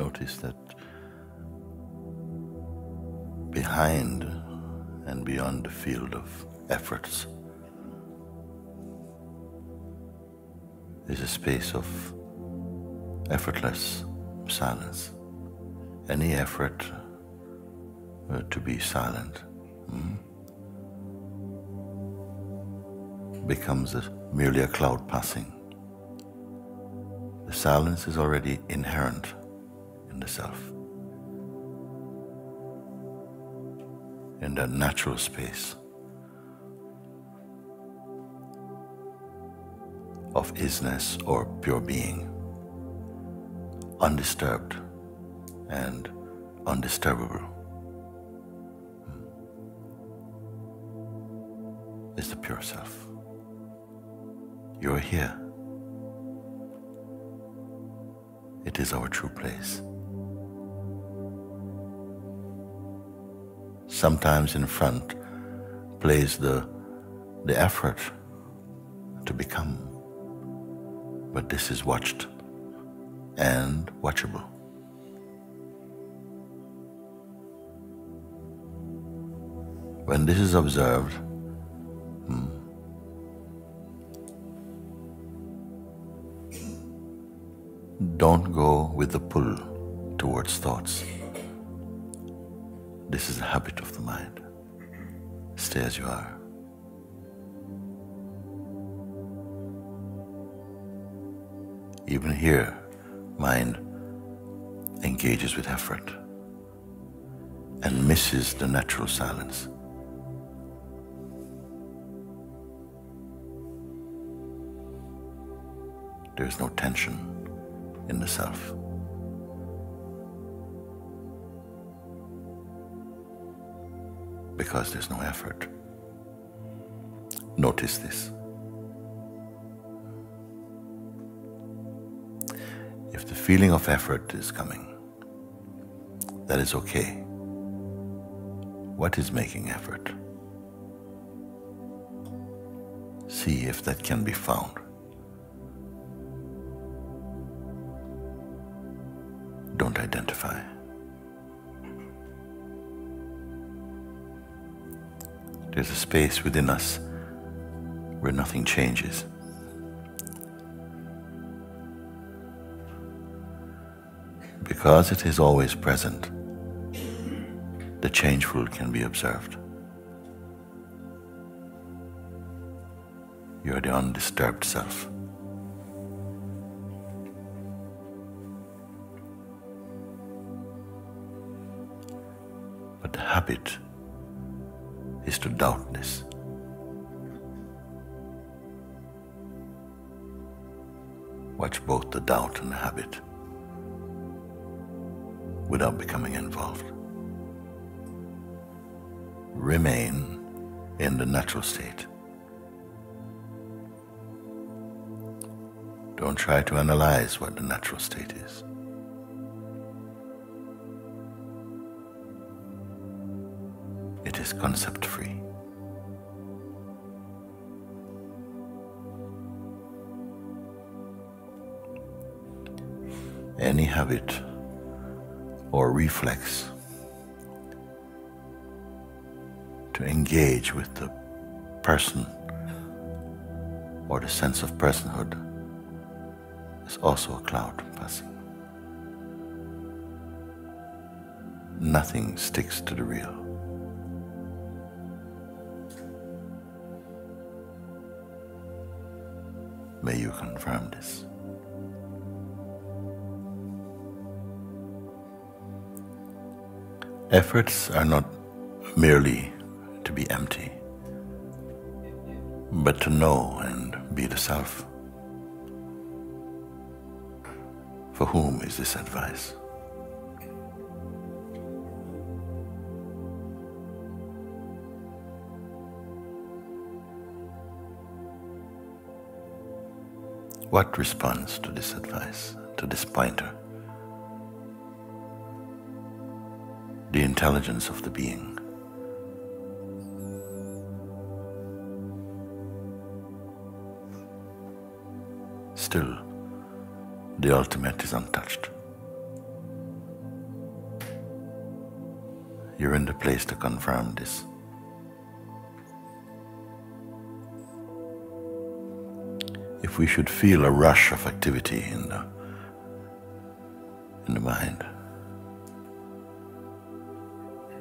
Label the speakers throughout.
Speaker 1: Notice that behind and beyond the field of efforts is a space of effortless silence. Any effort to be silent becomes merely a cloud passing. The silence is already inherent in the self, in that natural space of isness or pure being, undisturbed and undisturbable, is the pure self. You are here. It is our true place. Sometimes in front plays the effort to become, but this is watched and watchable. When this is observed, don't go with the pull towards thoughts. This is a habit of the mind. Stay as you are. Even here, mind engages with effort and misses the natural silence. There is no tension in the self. Because there's no effort. Notice this. If the feeling of effort is coming, that is okay. What is making effort? See if that can be found. Don't identify. There's a space within us where nothing changes. Because it is always present, the changeful can be observed. You are the undisturbed self. But the habit is to doubt this. Watch both the doubt and the habit without becoming involved. Remain in the natural state. Don't try to analyze what the natural state is. It is concept-free. Any habit or reflex to engage with the person or the sense of personhood is also a cloud passing. Nothing sticks to the real. May you confirm this. Efforts are not merely to be empty, but to know and be the self. For whom is this advice? What responds to this advice, to this pointer? The intelligence of the being. Still, the ultimate is untouched. you're in the place to confirm this. If we should feel a rush of activity in the mind,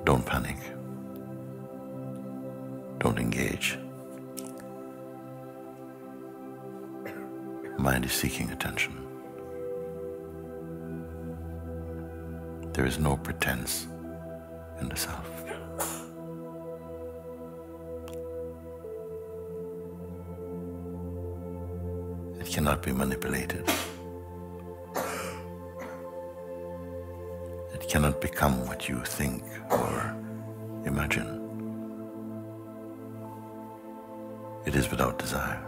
Speaker 1: don't panic. Don't engage. Mind is seeking attention. There is no pretense in the self. It cannot be manipulated. It cannot become what you think or imagine. It is without desire.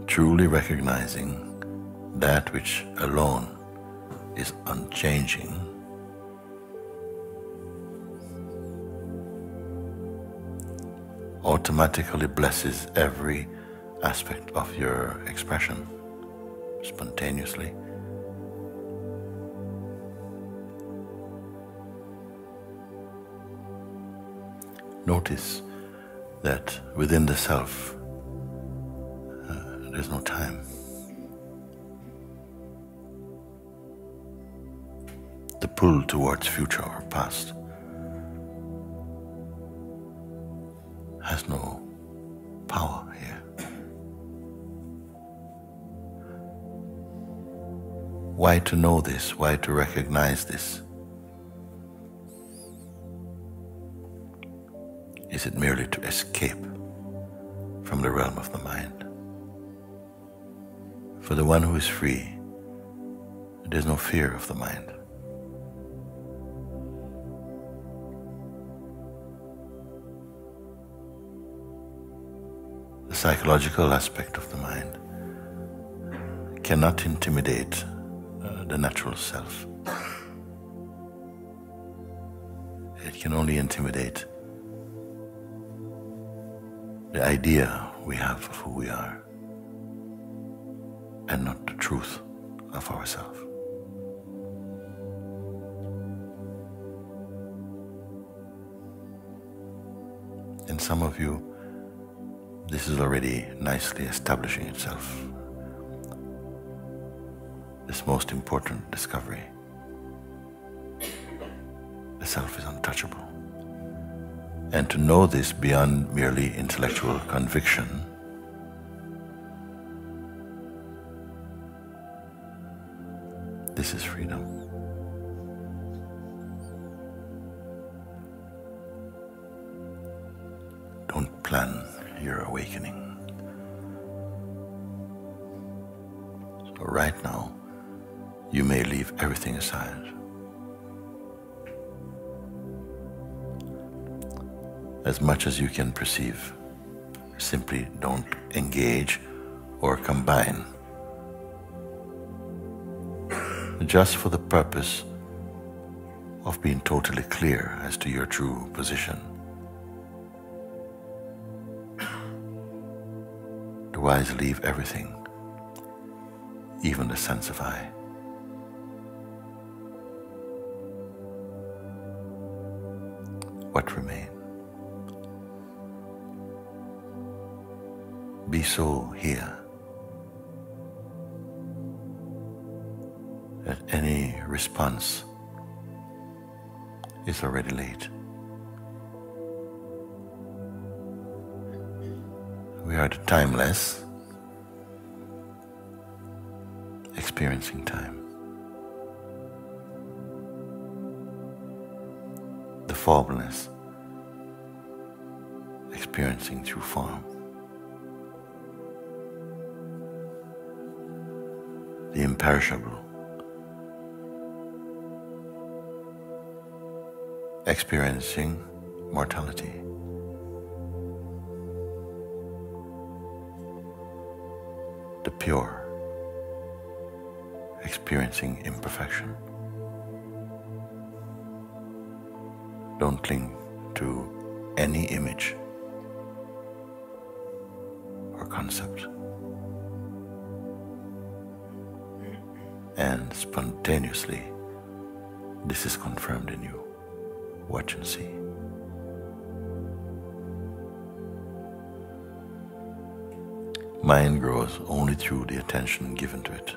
Speaker 1: Truly recognizing that which alone is unchanging automatically blesses every aspect of your expression spontaneously. Notice that within the self, there's no time. The pull towards future or past has no power here. Why to know this? Why to recognize this? Is it merely to escape from the realm of the mind? For the one who is free, there's no fear of the mind. The psychological aspect of the mind cannot intimidate the natural self. It can only intimidate the idea we have of who we are, and not the truth of ourselves. In some of you, this is already nicely establishing itself. This most important discovery. The self is untouchable. And to know this beyond merely intellectual conviction this is freedom. Don't plan your awakening. So right now, you may leave everything aside. As much as you can perceive, simply don't engage or combine. Just for the purpose of being totally clear as to your true position. The wise leave everything, even the sense of I. What remains? Be so here that any response is already late. We are the timeless, experiencing time. The formless, experiencing through form. The imperishable, experiencing mortality. The pure, experiencing imperfection. Don't cling to any image or concept. and spontaneously this is confirmed in you. Watch and see. Mind grows only through the attention given to it.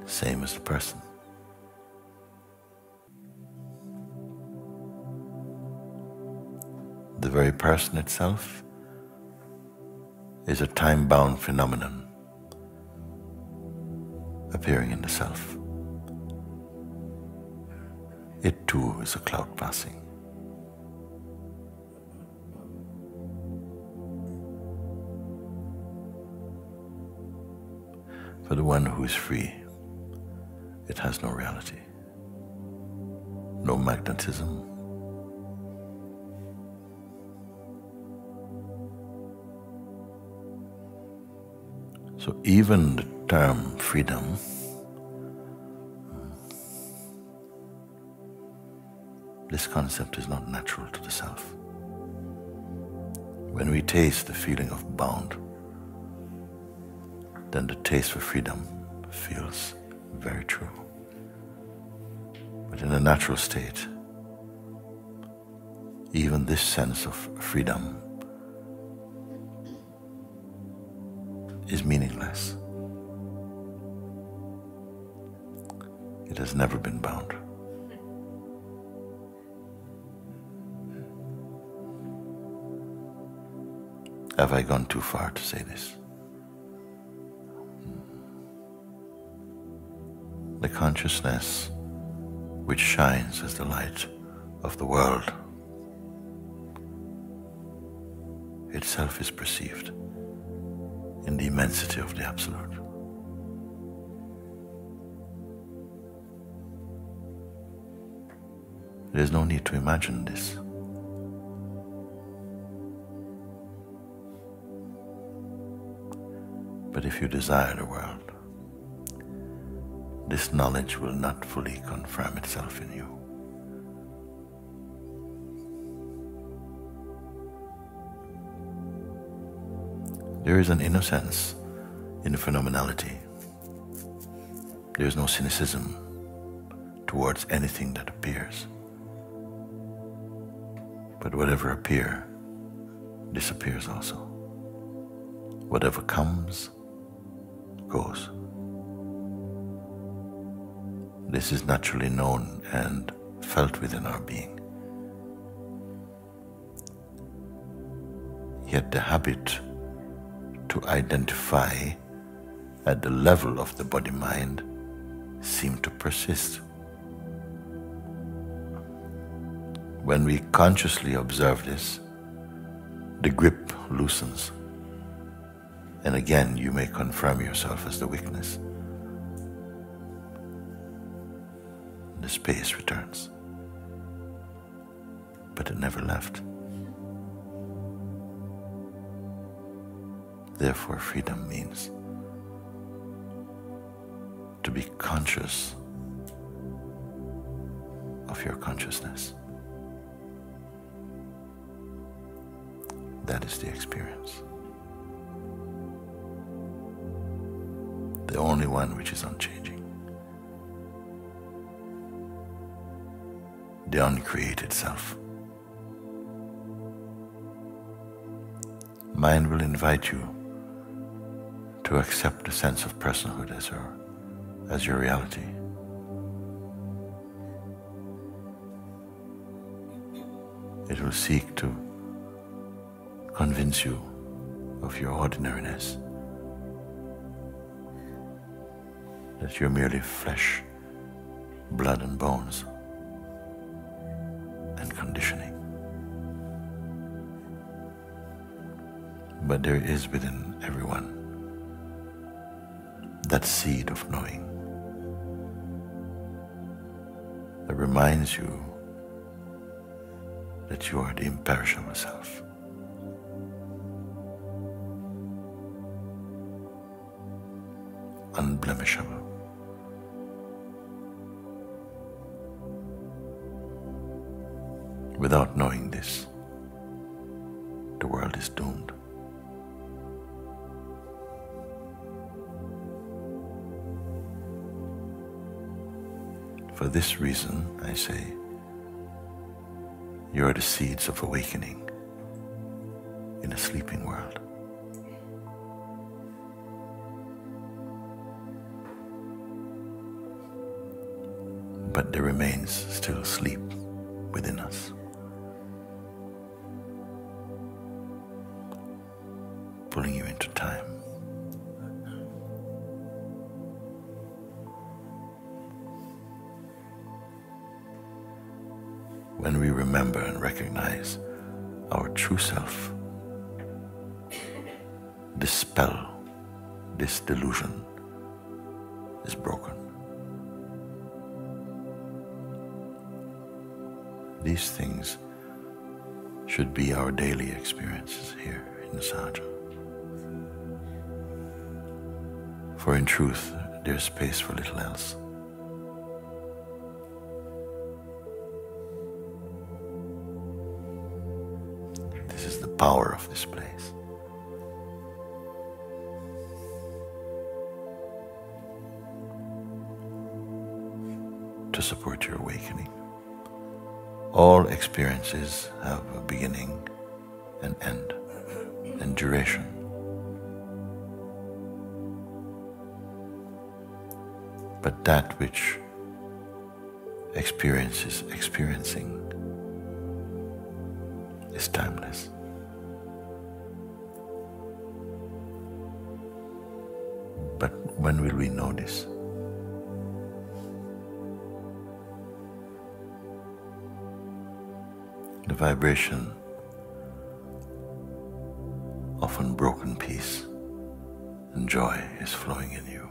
Speaker 1: Same as the person. The very person itself is a time-bound phenomenon appearing in the self. It too is a cloud passing. For the one who is free, it has no reality, no magnetism, so even the term freedom this concept is not natural to the self. When we taste the feeling of bound, then the taste for freedom feels very true. But in a natural state, even this sense of freedom is meaningless. It has never been bound. Have I gone too far to say this? The consciousness which shines as the light of the world itself is perceived in the immensity of the Absolute. There is no need to imagine this. But if you desire the world, this knowledge will not fully confirm itself in you. There is an innocence in the phenomenality. There is no cynicism towards anything that appears. But whatever appears, disappears also. Whatever comes, goes. This is naturally known and felt within our being. Yet the habit to identify at the level of the body-mind seems to persist. When we consciously observe this, the grip loosens. And again, you may confirm yourself as the weakness. The space returns. But it never left. Therefore, freedom means to be conscious of your consciousness. That is the experience. The only one which is unchanging. The uncreated self. Mind will invite you to accept the sense of personhood as your reality. It will seek to convince you of your ordinariness, that you're merely flesh, blood and bones, and conditioning. But there is within everyone that seed of knowing that reminds you that you are the imperishable self. Unblemishable. Without knowing this, world is doomed. For this reason, I say, you are the seeds of awakening in a sleeping world. But there remains still sleep within us, pulling you into time. When we remember and recognize our true self, this spell, this delusion is broken. These things should be our daily experiences here in the Sahaja. For in truth, there is space for little else. This is the power of this place. To support your awakening. All experiences have a beginning, an end, and duration. But that which experience is experiencing is timeless. But when will we know this? The vibration of unbroken peace and joy is flowing in you.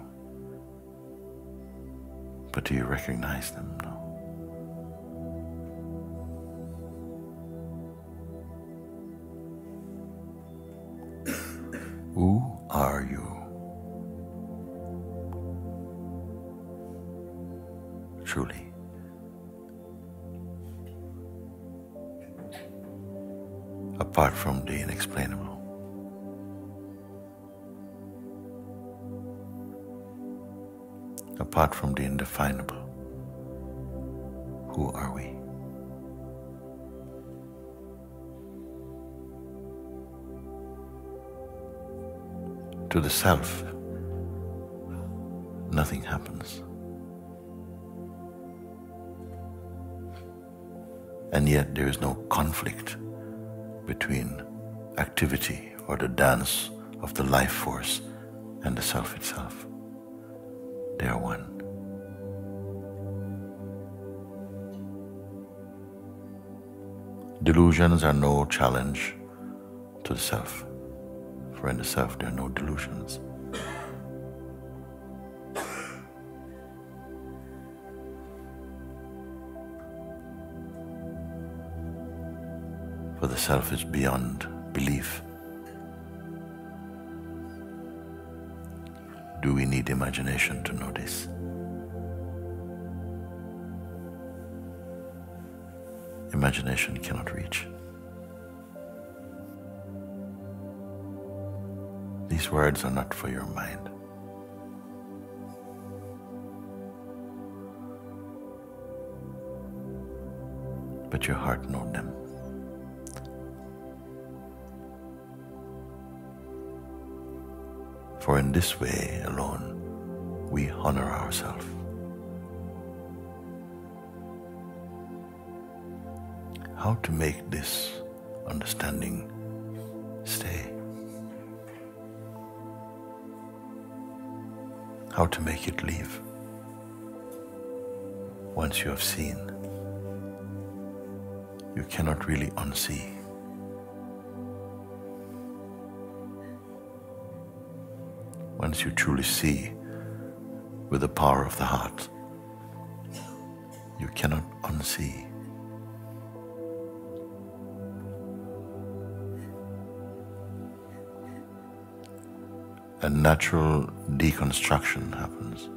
Speaker 1: But do you recognize them? No. Who are you? Truly. Apart from the inexplainable. Apart from the indefinable. Who are we? To the self, nothing happens. And yet there is no conflict between activity or the dance of the life force and the self itself. They are one. Delusions are no challenge to the self, for in the self there are no delusions. For the self is beyond belief. Do we need imagination to know this? Imagination cannot reach. These words are not for your mind. But your heart knows them. For in this way alone, we honor ourselves. How to make this understanding stay? How to make it leave? Once you have seen, you cannot really unsee. Once you truly see with the power of the heart, you cannot unsee. A natural deconstruction happens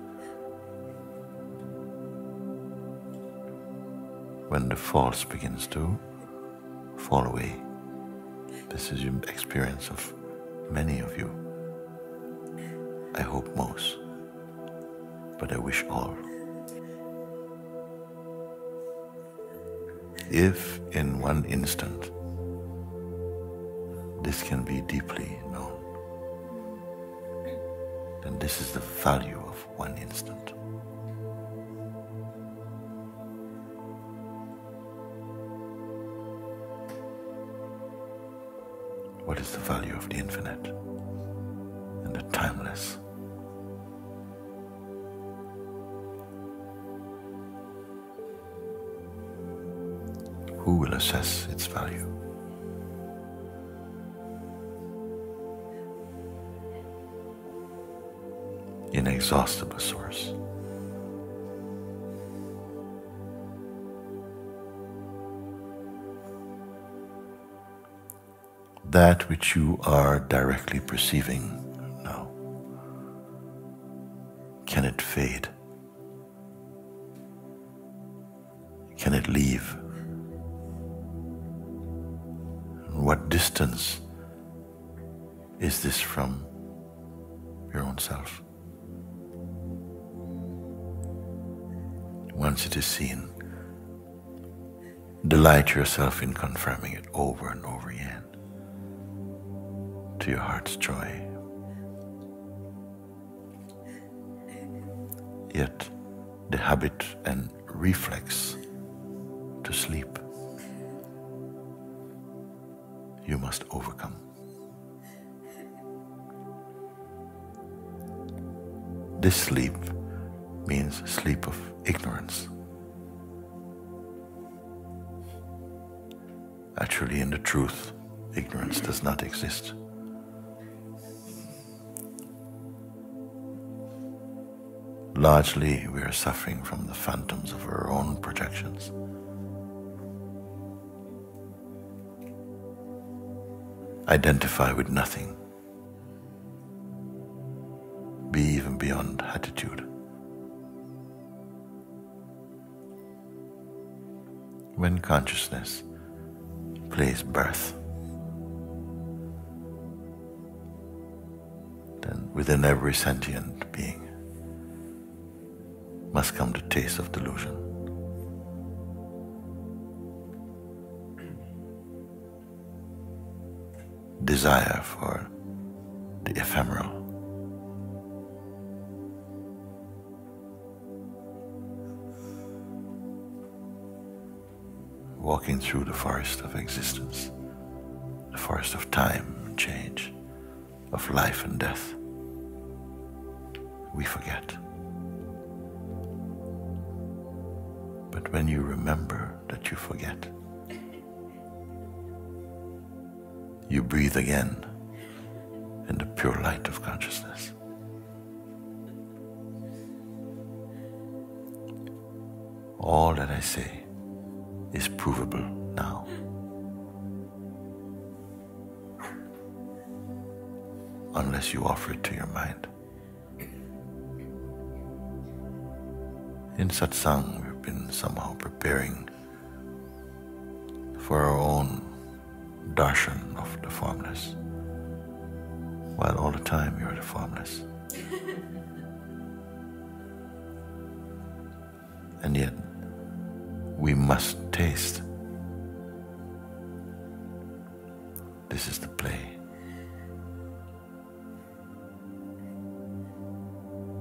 Speaker 1: when the false begins to fall away. This is the experience of many of you. I hope most, but I wish all. If in one instant this can be deeply known, then this is the value of one instant. What is the value of the infinite and the timeless? Who will assess its value? Inexhaustible source. That which you are directly perceiving now, can it fade? Can it leave? What distance is this from your own self? Once it is seen, delight yourself in confirming it over and over again to your heart's joy. Yet the habit and reflex to sleep you must overcome. This sleep means sleep of ignorance. Actually, in the truth, ignorance does not exist. Largely, we are suffering from the phantoms of our own projections. Identify with nothing. Be even beyond attitude. When consciousness plays birth, then within every sentient being must come the taste of delusion. Desire for the ephemeral. Walking through the forest of existence, the forest of time and change, of life and death, we forget. But when you remember that you forget, you breathe again in the pure light of consciousness. All that I say is provable now. Unless you offer it to your mind. In satsang, we've been somehow preparing for our own darshan of the formless, while all the time you're the formless. And yet, we must taste. This is the play,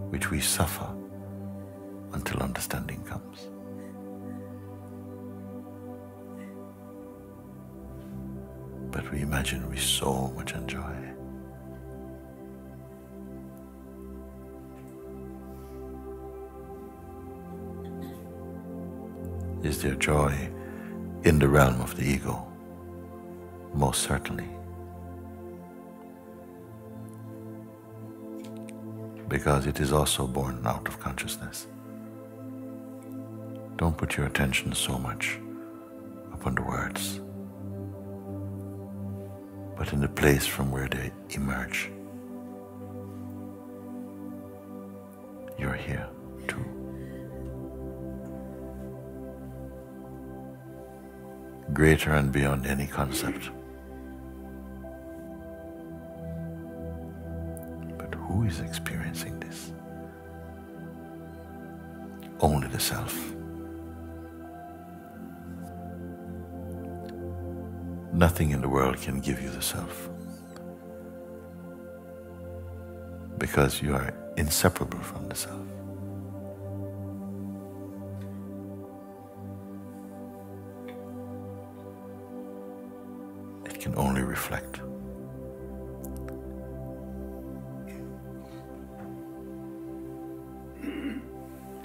Speaker 1: which we suffer until understanding comes. But we imagine we so much enjoy. Is there joy in the realm of the ego? Most certainly. Because it is also born out of consciousness. Don't put your attention so much upon the words, but in the place from where they emerge. You're here too. Greater and beyond any concept who is experiencing this? Only the self. Nothing in the world can give you the self, because you are inseparable from the self. It can only reflect.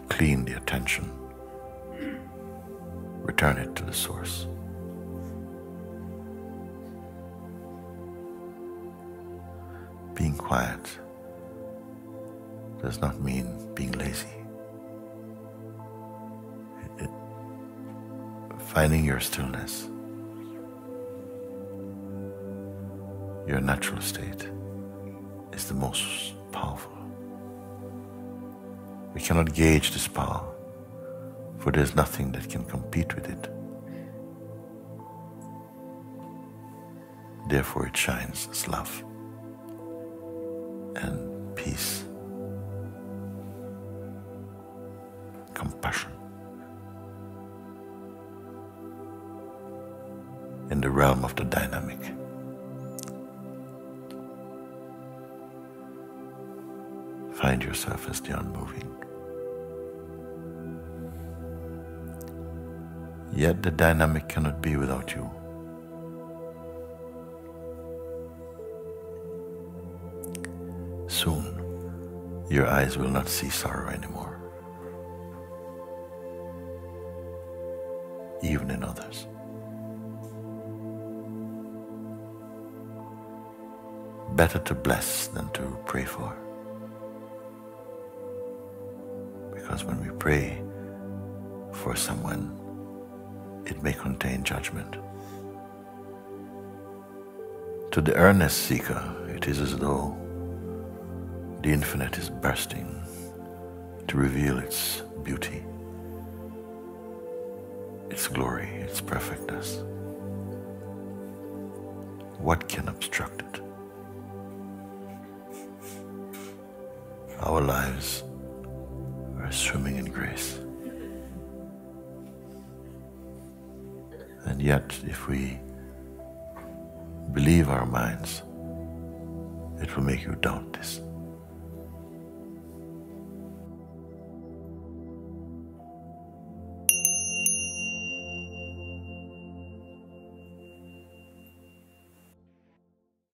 Speaker 1: Clean the attention, return it to the source. Being quiet does not mean being lazy. Finding your stillness, your natural state, is the most powerful. We cannot gauge this power, for there's nothing that can compete with it. Therefore it shines as love and peace, compassion. In the realm of the dynamic. Find yourself as the unmoving. Yet the dynamic cannot be without you. Soon, your eyes will not see sorrow anymore, even in others. Better to bless than to pray for. Because when we pray for someone, it may contain judgment. To the earnest seeker, it is as though the infinite is bursting to reveal its beauty, its glory, its perfectness. What can obstruct it? Our lives are swimming in grace. And yet, if we believe our minds, it will make you doubt this.